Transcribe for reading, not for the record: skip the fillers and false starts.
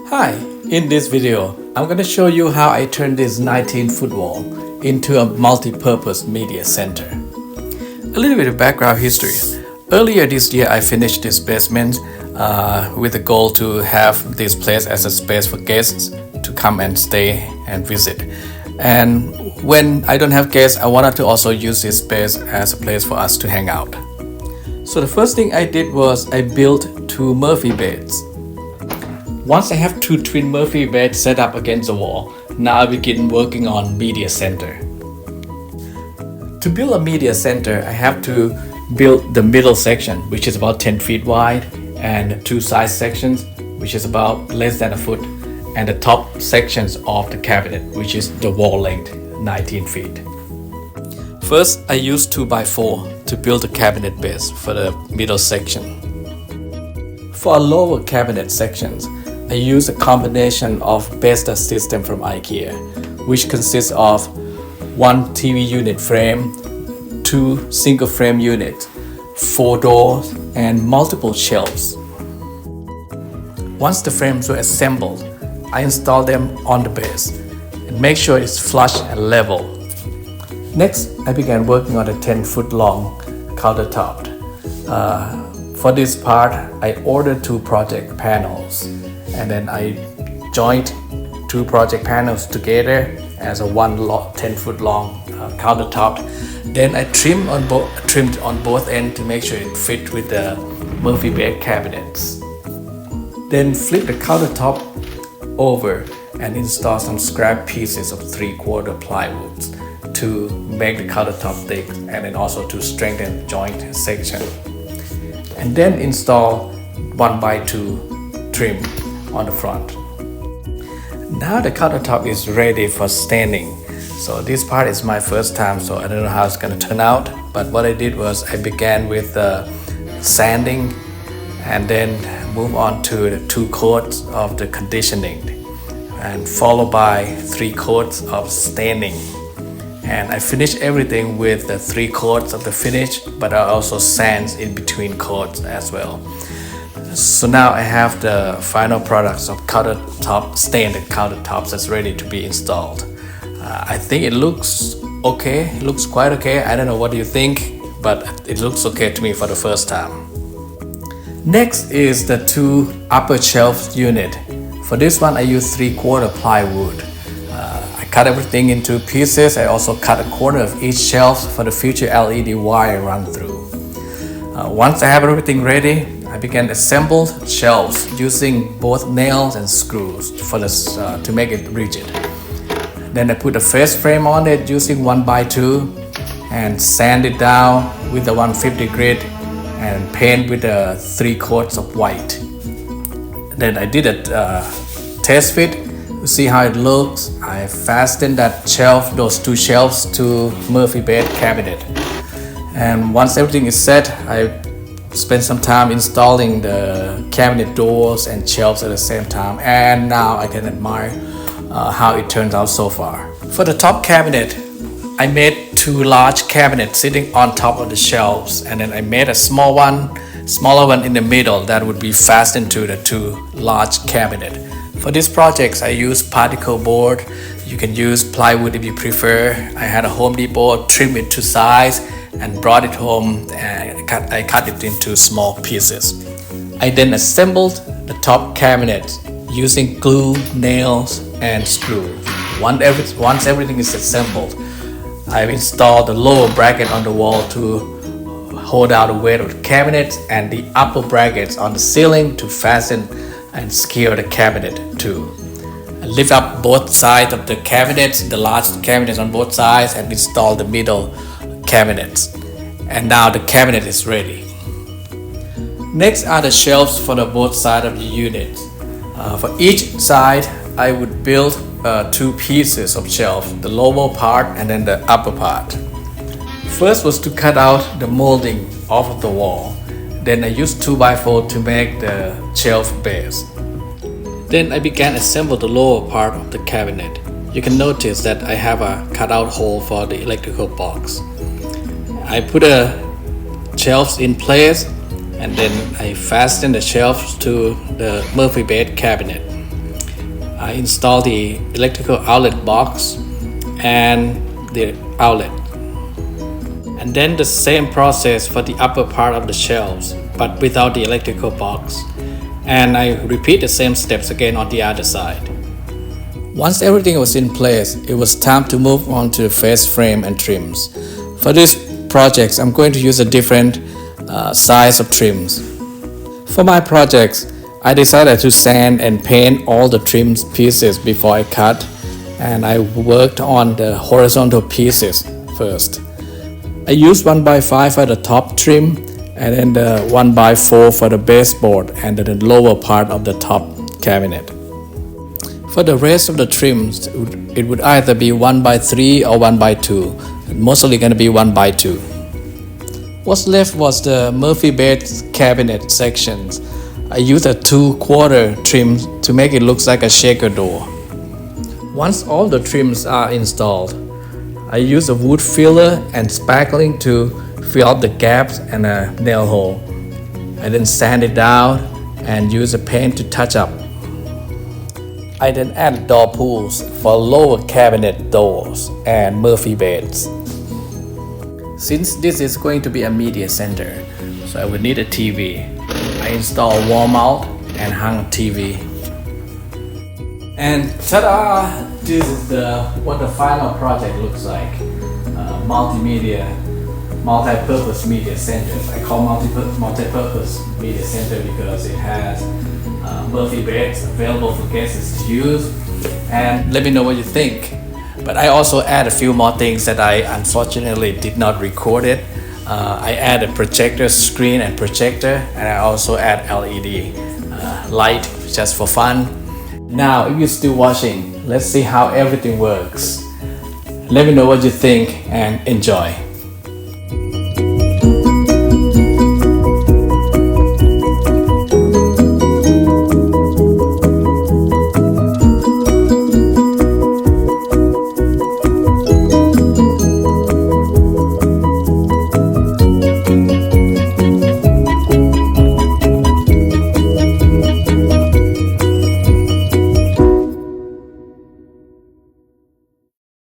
Hi, in this video, I'm going to show you how I turned this 19-foot wall into a multi-purpose media center. A little bit of background history. Earlier this year, I finished this basement with the goal to have this place as a space for guests to come and stay and visit. And when I don't have guests, I wanted to also use this space as a place for us to hang out. So the first thing I did was I built 2 Murphy beds. Once I have 2 twin Murphy beds set up against the wall, now I begin working on media center. To build a media center, I have to build the middle section, which is about 10 feet wide, and 2 side sections, which is about less than a foot, and the top sections of the cabinet, which is the wall length, 19 feet. First, I used 2x4 to build the cabinet base for the middle section. For lower cabinet sections, I use a combination of Besta system from IKEA, which consists of 1 TV unit frame, 2 single frame units, 4 doors, and multiple shelves. Once the frames were assembled, I install them on the base and make sure it's flush and level. Next, I began working on a 10-foot long countertop. For this part, I ordered 2 project panels, and then I joined 2 project panels together as a 10-foot long countertop. Then I trimmed on both ends to make sure it fit with the Murphy bed cabinets. Then flip the countertop over and install some scrap pieces of 3/4 plywood to make the countertop thick and then also to strengthen the joint section. And then install 1x2 trim on the front. Now the countertop is ready for standing. So this part is my first time, so I don't know how it's going to turn out. But what I did was I began with sanding and then move on to the 2 coats of the conditioning and followed by 3 coats of standing. And I finished everything with the 3 coats of the finish, but I also sand in between coats as well. So now I have the final products of standard countertops that's ready to be installed. I think it looks okay. It looks quite okay. I don't know what you think, but it looks okay to me for the first time. Next is the 2 upper shelf unit. For this one, I use 3/4 plywood. I cut everything into pieces. I also cut a corner of each shelf for the future LED wire run through. Once I have everything ready, I began assemble shelves using both nails and screws to make it rigid. Then I put a face frame on it using 1x2 and sand it down with the 150 grit and paint with the 3 coats of white. Then I did a test fit to see how it looks. I fastened those 2 shelves to Murphy bed cabinet. And once everything is set, I spent some time installing the cabinet doors and shelves at the same time, and now I can admire how it turns out so far. For the top cabinet, I made 2 large cabinets sitting on top of the shelves, and then I made a smaller one in the middle that would be fastened to the 2 large cabinets. For these projects, I use particle board. You can use plywood if you prefer. I had a Home Depot, trim it to size, and brought it home and I cut it into small pieces. I then assembled the top cabinet using glue, nails, and screws. Once everything is assembled, I've installed the lower bracket on the wall to hold out the weight of the cabinets and the upper brackets on the ceiling to fasten and secure the cabinet too. I lift up both sides of the cabinets, the large cabinets on both sides, and install the middle cabinets. And now the cabinet is ready. Next are the shelves for both sides of the unit. For each side, I would build 2 pieces of shelf, the lower part and then the upper part. First was to cut out the molding off of the wall. Then I used 2x4 to make the shelf base. Then I began assemble the lower part of the cabinet. You can notice that I have a cutout hole for the electrical box. I put the shelves in place and then I fasten the shelves to the Murphy bed cabinet. I installed the electrical outlet box and the outlet. And then the same process for the upper part of the shelves, but without the electrical box. And I repeat the same steps again on the other side. Once everything was in place, it was time to move on to the face frame and trims. For this project, I'm going to use a different size of trims. For my projects, I decided to sand and paint all the trim pieces before I cut, and I worked on the horizontal pieces first. I used 1x5 for the top trim and then the 1x4 for the baseboard and the lower part of the top cabinet. For the rest of the trims, it would either be 1x3 or 1x2, mostly going to be 1x2. What's left was the Murphy bed cabinet sections. I used a 2/4 trim to make it look like a shaker door. Once all the trims are installed, I use a wood filler and spackling to fill up the gaps and a nail hole. I then sand it down and use a paint to touch up. I then add door pulls for lower cabinet doors and Murphy beds. Since this is going to be a media center, so I would need a TV. I installed wall mount and hung TV. And ta-da! This is what the final project looks like. Multimedia, multi-purpose media center. I call multi-purpose media center because it has Murphy beds available for guests to use. And let me know what you think. But I also add a few more things that I unfortunately did not record it. I add a projector screen and projector, and I also add LED light just for fun. Now, if you're still watching, let's see how everything works. Let me know what you think and enjoy.